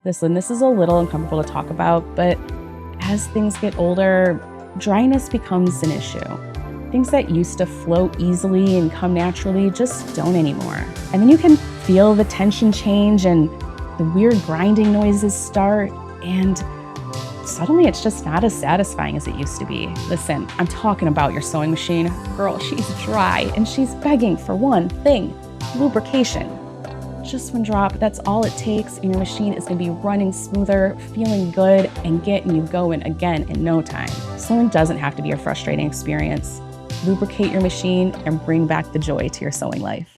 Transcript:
Listen, this is a little uncomfortable to talk about, but as things get older, dryness becomes an issue. Things that used to flow easily and come naturally just don't anymore. And then you can feel the tension change and the weird grinding noises start, and suddenly it's just not as satisfying as it used to be. Listen, I'm talking about your sewing machine. Girl, she's dry and she's begging for one thing: lubrication. Just one drop, that's all it takes, and your machine is gonna be running smoother, feeling good, and getting you going again in no time. Sewing doesn't have to be a frustrating experience. Lubricate your machine and bring back the joy to your sewing life.